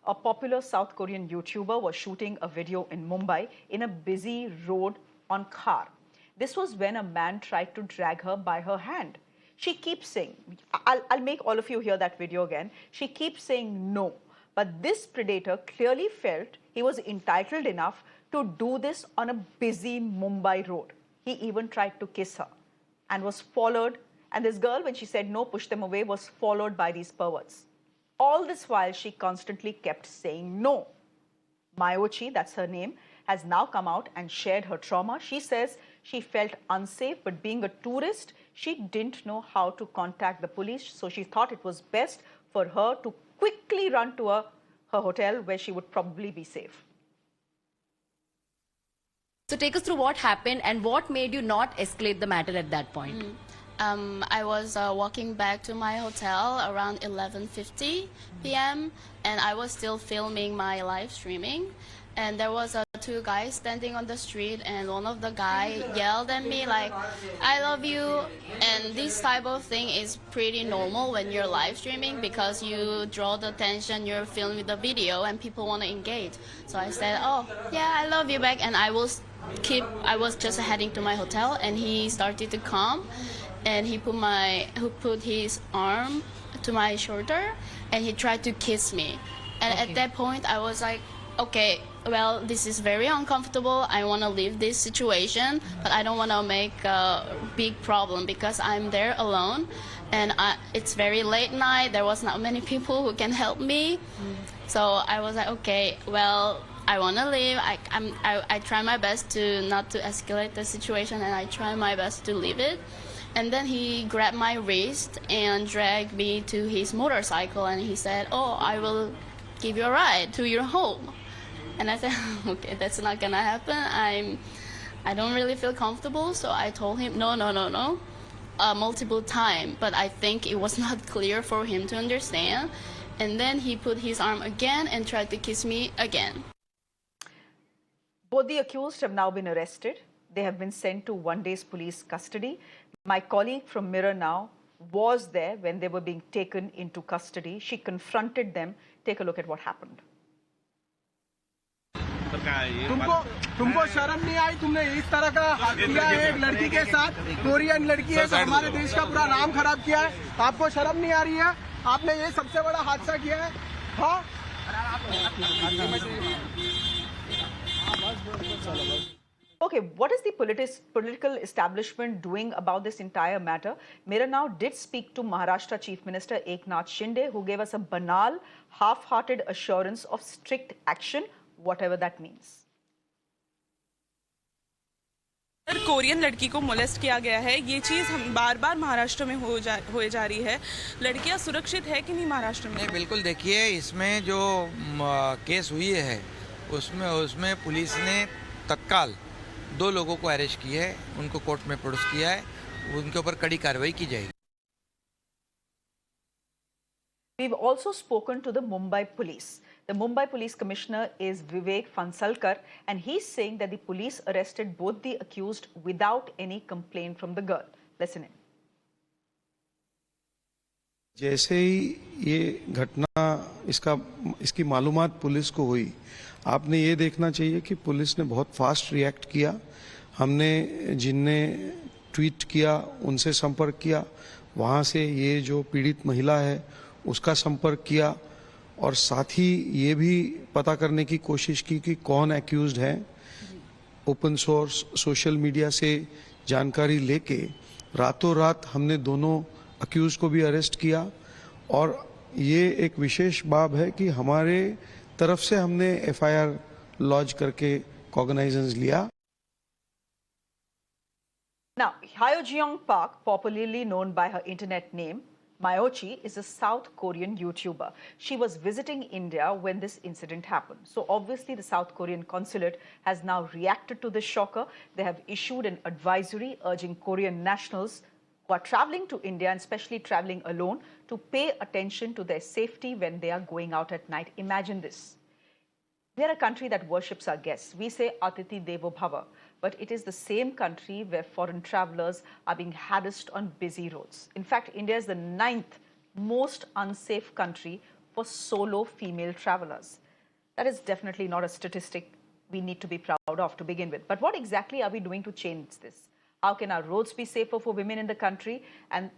A popular South Korean YouTuber was shooting a video in Mumbai in a busy road on Khar. This was when a man tried to drag her by her hand. She keeps saying, I'll make all of you hear that video again. She keeps saying no. But this predator clearly felt he was entitled enough to do this on a busy Mumbai road. He even tried to kiss her and was followed. And this girl, when she said no, push them away, was followed by these perverts. All this while, she constantly kept saying no. Mayochi, that's her name, has now come out and shared her trauma. She says she felt unsafe, but being a tourist, she didn't know how to contact the police. So she thought it was best for her to quickly run to her hotel where she would probably be safe. So take us through what happened and what made you not escalate the matter at that point. I was walking back to my hotel around 11:50 p.m. and I was still filming my live streaming. And there was two guys standing on the street, and one of the guy yelled at me like, "I love you." And this type of thing is pretty normal when you're live streaming because you draw the attention, you're filming the video, and people want to engage. So I said, "Oh, yeah, I love you back." And I was just heading to my hotel, and he started to come, and he put his arm to my shoulder, and he tried to kiss me. And at that point, I was like, okay, well, this is very uncomfortable. I want to leave this situation, but I don't want to make a big problem because I'm there alone, and it's very late night. There was not many people who can help me. So I was like, okay, well, I want to leave. I try my best not to escalate the situation, and I try my best to leave it. And then he grabbed my wrist and dragged me to his motorcycle, and he said, "Oh, I will give you a ride to your home." And I said, okay, that's not gonna happen. I don't really feel comfortable. So I told him, no, multiple times. But I think it was not clear for him to understand. And then he put his arm again and tried to kiss me again. Both the accused have now been arrested. They have been sent to 1 day's police custody. My colleague from Mirror Now was there when they were being taken into custody. She confronted them. Take a look at what happened. तुमको शर्म नहीं आई? तुमने इस तरह का हाथ किया है एक लड़की के साथ, कोरियन लड़की है, तो हमारे देश का पूरा नाम खराब किया है। आपको शर्म नहीं आ रही है? आपने ये सबसे बड़ा हादसा किया है। हाँ, Okay, what is the political establishment doing about this entire matter? Mirror Now did speak to Maharashtra Chief Minister Eknath Shinde, who gave us a banal, half-hearted assurance of strict action, whatever that means. Korean लड़की को molest किया गया है, ये चीज़ हम बार-बार महाराष्ट्र में हो जा रही है। लड़कियां सुरक्षित है कि नहीं महाराष्ट्र में? नहीं, बिल्कुल। देखिए, इसमें जो केस हुई है उसमें पुलिस ने तत्काल 2 लोगों को अरेस्ट किया है, उनको कोर्ट में प्रोड्यूस किया है, उनके ऊपर कड़ी कार्रवाई की जाएगी। We've also spoken to the Mumbai police. The Mumbai police commissioner is Vivek Fansalkar, and he's saying that the police arrested both the accused without any complaint from the girl. Listen in. जैसे ही ये घटना इसकी मालूमात police को हुई, आपने ये देखना चाहिए कि पुलिस ने बहुत फास्ट रिएक्ट किया। हमने जिनने ट्वीट किया उनसे संपर्क किया, वहाँ से ये जो पीड़ित महिला है उसका संपर्क किया, और साथ ही ये भी पता करने की कोशिश की कि कौन एक्यूज्ड है। ओपन सोर्स सोशल मीडिया से जानकारी लेके रातों रात हमने दोनों अक्यूज को भी अरेस्ट किया, और ये एक विशेष बात है कि हमारे तरफ से हमने एफआईआर लॉन्च करके कॉग्नाइजेंस लिया। Now, Hyejeong Park, popularly known by her internet name, Mayochi, is a South Korean YouTuber. She was visiting India when this incident happened. So obviously the South Korean consulate has now reacted to this shocker. They have issued an advisory urging Korean nationals who are traveling to India, and especially traveling alone, to pay attention to their safety when they are going out at night. Imagine this. We are a country that worships our guests. We say Atiti Devo Bhava, but it is the same country where foreign travelers are being harassed on busy roads. In fact, India is the 9th most unsafe country for solo female travelers. That is definitely not a statistic we need to be proud of to begin with. But what exactly are we doing to change this? How can our roads be safer for women in the country and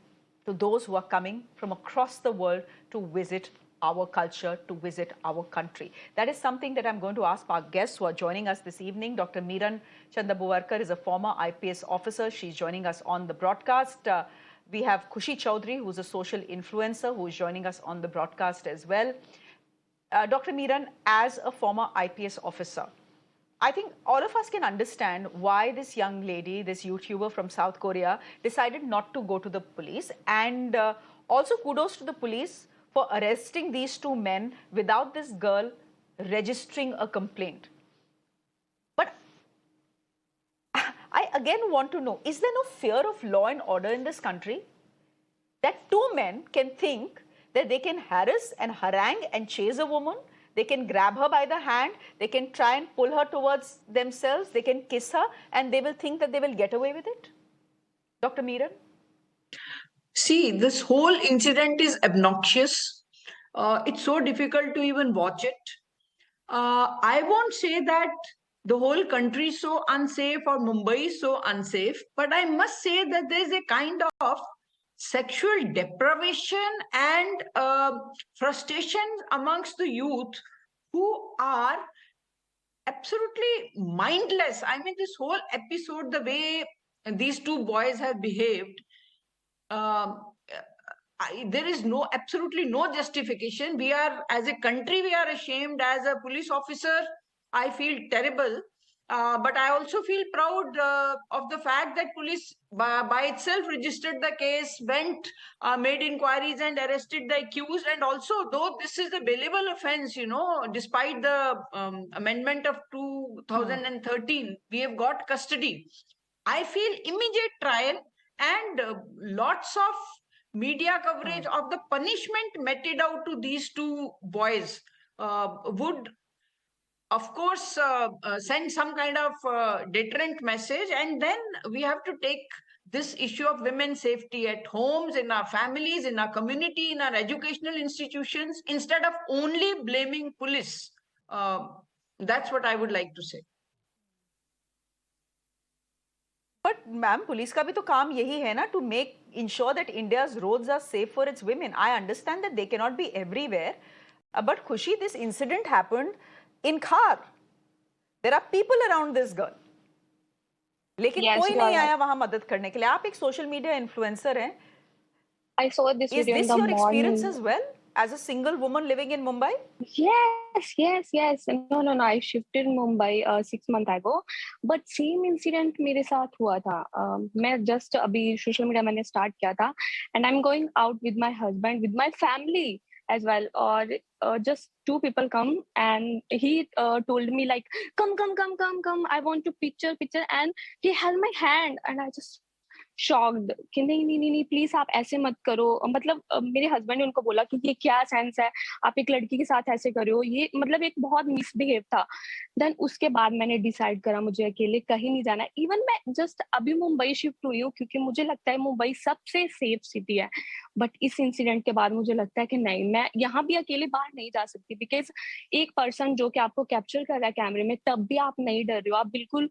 to those who are coming from across the world to visit our culture, to visit our country? That is something that I'm going to ask our guests who are joining us this evening. Dr. Miran Chandabuvarkar is a former IPS officer. She's joining us on the broadcast. We have Khushi Chaudhary, who's a social influencer, who is joining us on the broadcast as well. Dr. Miran, as a former IPS officer, I think all of us can understand why this young lady, this YouTuber from South Korea, decided not to go to the police. And also kudos to the police for arresting these two men without this girl registering a complaint. But I again want to know, is there no fear of law and order in this country? That two men can think that they can harass and harangue and chase a woman, they can grab her by the hand, they can try and pull her towards themselves, they can kiss her, and they will think that they will get away with it? Dr. Miran? See, this whole incident is obnoxious. It's so difficult to even watch it. I won't say that the whole country is so unsafe or Mumbai is so unsafe, but I must say that there's a kind of sexual deprivation and frustration amongst the youth who are absolutely mindless. I mean, this whole episode, the way these two boys have behaved, there is absolutely no justification. We are, as a country, we are ashamed. As a police officer, I feel terrible. But I also feel proud of the fact that police by itself registered the case, made inquiries and arrested the accused. And also, though this is a bailable offense, despite the amendment of 2013, we have got custody. I feel immediate trial and lots of media coverage of the punishment meted out to these two boys would, of course, send some kind of deterrent message. And then we have to take this issue of women's safety at homes, in our families, in our community, in our educational institutions, instead of only blaming police. That's what I would like to say. But ma'am, police का भी तो काम यही है ना, to ensure that India's roads are safe for its women. I understand that they cannot be everywhere, but Khushi, this incident happened in Khar. There are people around this girl. लेकिन कोई नहीं आया वहाँ मदद करने के लिए. आप एक social media influencer हैं. I saw this video in the morning. Is this your experience as well, as a single woman living in Mumbai? Yes. No. I shifted Mumbai 6 months ago, but same incident मेरे साथ हुआ था. मैं just अभी social media मैंने start किया था, and I'm going out with my husband, with my family as well, or just two people come, and he told me like, come, I want to picture, and he held my hand, and I just shocked कि नहीं please आप ऐसे मत करो. मतलब मेरे husband ने उनको बोला कि ये क्या सेंस है, आप एक लड़की के साथ ऐसे कर रहे हो, ये मतलब एक बहुत मिसबिहेव था. देन उसके बाद मैंने डिसाइड करा मुझे अकेले कहीं नहीं जाना. इवन मैं जस्ट अभी मुंबई शिफ्ट हुई हूँ क्योंकि मुझे लगता है मुंबई सबसे सेफ सिटी है. बट इस इंसिडेंट के बाद मुझे लगता है कि नहीं, मैं यहाँ भी अकेले बाहर नहीं जा सकती, बिकॉज एक पर्सन जो कि आपको कैप्चर कर रहा है कैमरे में, तब भी आप नहीं डर रहे हो, आप बिल्कुल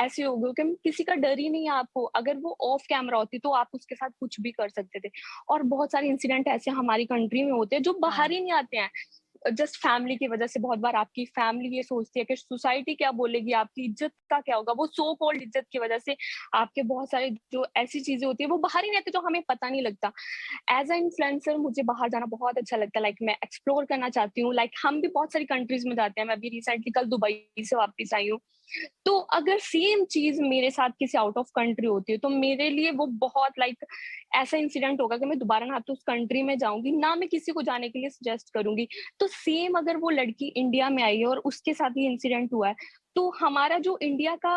ऐसे हो गए कि किसी का डर ही नहीं है आपको. अगर वो ऑफ कैमरा होती तो आप उसके साथ कुछ भी कर सकते थे. और बहुत सारे इंसिडेंट ऐसे हमारी कंट्री में होते हैं जो बाहर ही नहीं आते हैं, जस्ट फैमिली की वजह से. बहुत बार आपकी फैमिली ये सोचती है कि सोसाइटी क्या बोलेगी, आपकी इज्जत का क्या होगा. वो सो कॉल्ड इज्जत की वजह से आपके बहुत सारे जो ऐसी चीजें होती है वो बाहर ही नहीं आती, जो हमें पता नहीं लगता. एज अ इन्फ्लुएंसर मुझे बाहर जाना बहुत अच्छा लगता है. लाइक मैं एक्सप्लोर करना चाहती हूँ. लाइक हम भी बहुत सारी कंट्रीज में जाते हैं. मैं अभी रिसेंटली कल दुबई से वापस आई हूँ. तो अगर सेम चीज मेरे साथ किसी आउट ऑफ कंट्री होती है तो मेरे लिए वो बहुत लाइक ऐसा इंसिडेंट होगा कि मैं दोबारा ना तो उस कंट्री में जाऊंगी, ना मैं किसी को जाने के लिए सजेस्ट करूंगी. तो सेम अगर वो लड़की इंडिया में आई है और उसके साथ ये इंसिडेंट हुआ है, तो हमारा जो इंडिया का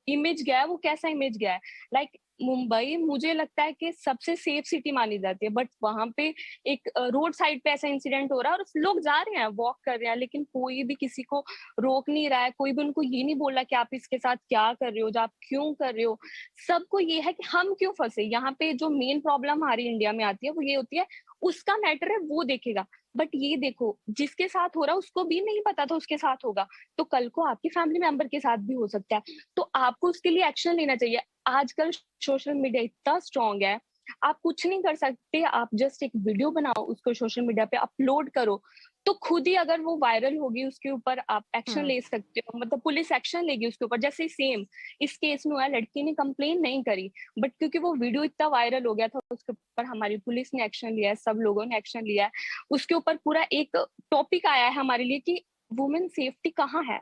इमेज गया है वो कैसा इमेज गया है. लाइक मुंबई मुझे लगता है कि सबसे सेफ सिटी मानी जाती है, बट वहां पे एक रोड साइड पे ऐसा इंसिडेंट हो रहा है और लोग जा रहे हैं, वॉक कर रहे हैं, लेकिन कोई भी किसी को रोक नहीं रहा है. कोई भी उनको ये नहीं बोल रहा कि आप इसके साथ क्या कर रहे हो, जो आप क्यों कर रहे हो. सबको ये है कि हम क्यों फंसे. यहाँ पे जो मेन प्रॉब्लम हमारी इंडिया में आती है वो ये होती है, उसका मैटर है वो देखेगा. बट ये देखो, जिसके साथ हो रहा है उसको भी नहीं पता था उसके साथ होगा, तो कल को आपके फैमिली मेंबर के साथ भी हो सकता है, तो आपको उसके लिए एक्शन लेना चाहिए। आजकल सोशल मीडिया इतना स्ट्रांग है, आप कुछ नहीं कर सकते, आप जस्ट एक वीडियो बनाओ, उसको सोशल मीडिया पे अपलोड करो, तो खुद ही अगर वो वायरल होगी उसके ऊपर आप एक्शन ले सकते हो, मतलब पुलिस एक्शन लेगी उसके ऊपर। जैसे सेम इस केस में हुआ, लड़की ने कंप्लेन नहीं करी, बट क्योंकि वो वीडियो इतना वायरल हो गया था, उसके ऊपर हमारी पुलिस ने एक्शन लिया है, सब लोगों ने एक्शन लिया है, उसके ऊपर पूरा एक टॉपिक आया है हमारे लिए कि वुमेन सेफ्टी कहाँ है।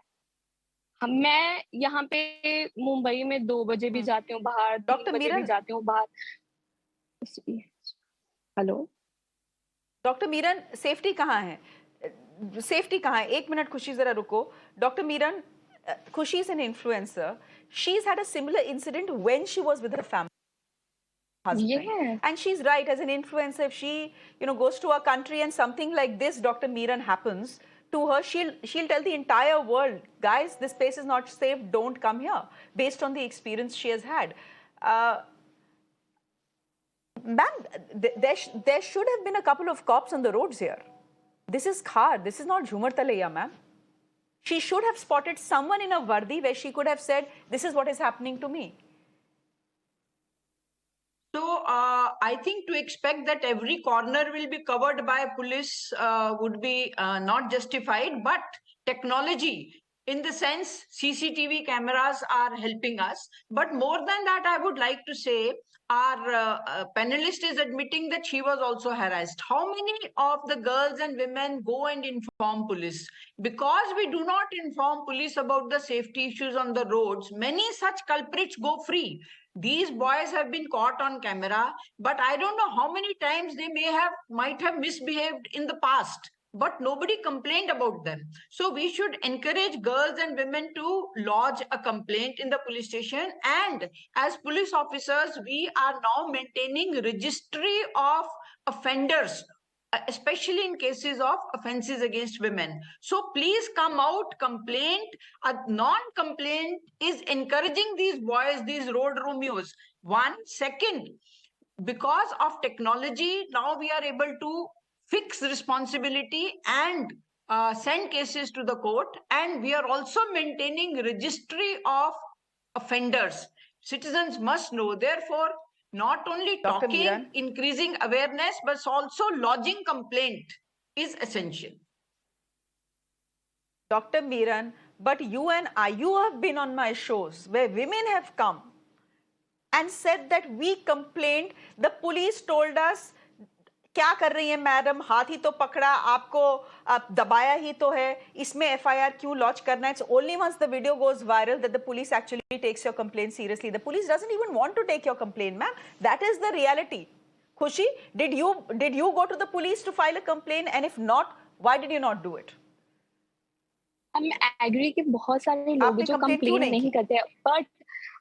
मैं यहाँ पे मुंबई में 2 बजे भी जाती हूँ बाहर, 3 डॉक्टर बजे भी मीरन, जाती हूँ बाहर। हेलो डॉक्टर मीरन, सेफ्टी कहाँ है? सेफ्टी कहाँ है? एक मिनट खुशी, जरा रुको। डॉक्टर मीरन, खुशी is an influencer. She's had a similar incident when she was with her family husband. Yeah. And she's right, as an influencer, if she, goes to a country and something like this, Dr. Meeran, happens to her, she'll tell the entire world, guys, this place is not safe, don't come here, based on the experience she has had. Ma'am, there should have been a couple of cops on the roads here. This is Khar, this is not Jhumar Talaiya, ma'am. She should have spotted someone in a vardi where she could have said, this is what is happening to me. So I think to expect that every corner will be covered by police would be not justified, but technology, in the sense CCTV cameras are helping us. But more than that, I would like to say our panelist is admitting that she was also harassed. How many of the girls and women go and inform police? Because we do not inform police about the safety issues on the roads, many such culprits go free. These boys have been caught on camera, but I don't know how many times they might have misbehaved in the past, but nobody complained about them. So we should encourage girls and women to lodge a complaint in the police station. And as police officers, we are now maintaining registry of offenders, especially in cases of offenses against women. So please come out, complaint. A non-complaint is encouraging these boys, these road Romeos. One, second, because of technology, now we are able to fix responsibility and send cases to the court. And we are also maintaining registry of offenders. Citizens must know, therefore, not only Dr. talking, Meeran, increasing awareness, but also lodging complaint is essential. Dr. Meeran, but you and I, you have been on my shows where women have come and said that we complained, the police told us, क्या कर रही है madam, हाथ ही तो पकड़ा, आपको दबाया ही तो है, इसमें एफआईआर क्यों लॉन्च करना है? It's only once the video goes viral that the police actually takes your complaint seriously. The police doesn't even want to take your complaint, ma'am. That is the reality. Khushi, did you go to the police to file a complaint, and if not, why did you not do it? मैं agree कि बहुत सारे लोग आपने जो complaint क्यों complain नहीं नहीं की? करते,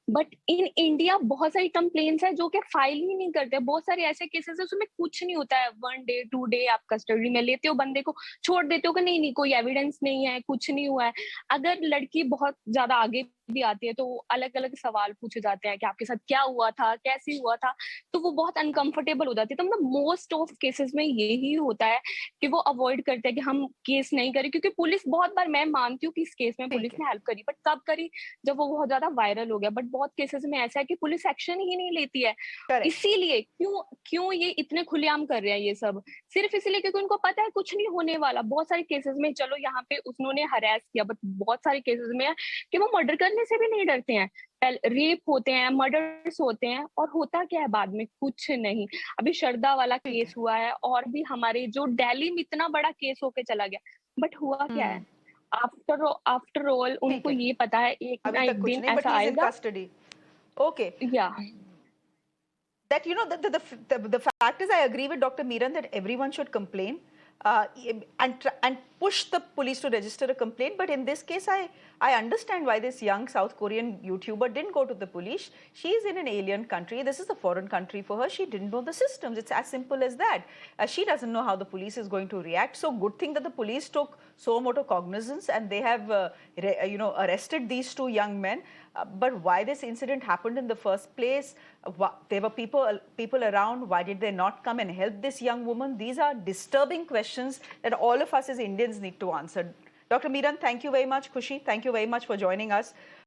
बट इन इंडिया बहुत सारी कंप्लेन्स है जो कि फाइल ही नहीं करते। बहुत सारे ऐसे केसेस है उसमें कुछ नहीं होता है, 1 डे 2 डे आप कस्टडी में लेते हो, बंदे को छोड़ देते हो कि नहीं कोई एविडेंस नहीं है, कुछ नहीं हुआ है। अगर लड़की बहुत ज्यादा आगे भी आती है तो अलग अलग सवाल पूछे जाते हैं कि आपके साथ क्या हुआ था, कैसे हुआ था, तो वो बहुत अनकंफर्टेबल हो जाती है। तो मतलब मोस्ट ऑफ केसेस में यही होता है कि वो अवॉइड करते हैं कि हम केस नहीं करें, क्योंकि पुलिस बहुत बार, मैं मानती हूँ कि इस केस में पुलिस ने हेल्प करी, बट कब करी? जब वो बहुत ज्यादा वायरल हो गया। बट बहुत केसेस में ऐसा है कि पुलिस एक्शन ही नहीं लेती है। इसीलिए क्यों ये इतने खुलेआम कर रहे हैं ये सब? सिर्फ इसलिए क्योंकि उनको पता है कुछ नहीं होने वाला। बहुत सारे केसेस में, चलो यहाँ पे उन्होंने हरास किया, बट बहुत सारे केसेस में है कि वो मर्डर करने से भी नहीं डरते हैं। रेप होते हैं, मर्डर्स होते हैं, और होता क्या है बाद में? कुछ नहीं। अभी शरदा वाला केस हुआ है, और भी हमारे जो दिल्ली में इतना बड़ा केस होके चला गया, बट हुआ क्या है? आफ्टर ऑल उनको ये पता है एक ना एक दिन ऐसा आएगा। Okay. Yeah. That, the fact is, I agree with Dr. Meeran that everyone should complain and push the police to register a complaint. But in this case, I understand why this young South Korean YouTuber didn't go to the police. She's in an alien country. This is a foreign country for her. She didn't know the systems. It's as simple as that. She doesn't know how the police is going to react. So good thing that the police took so moto cognizance and they have, arrested these 2 young men. But why this incident happened in the first place, There were people around. Why did they not come and help this young woman? These are disturbing questions that all of us as Indians need to answer. Dr. Miran, thank you very much. Khushi, thank you very much for joining us.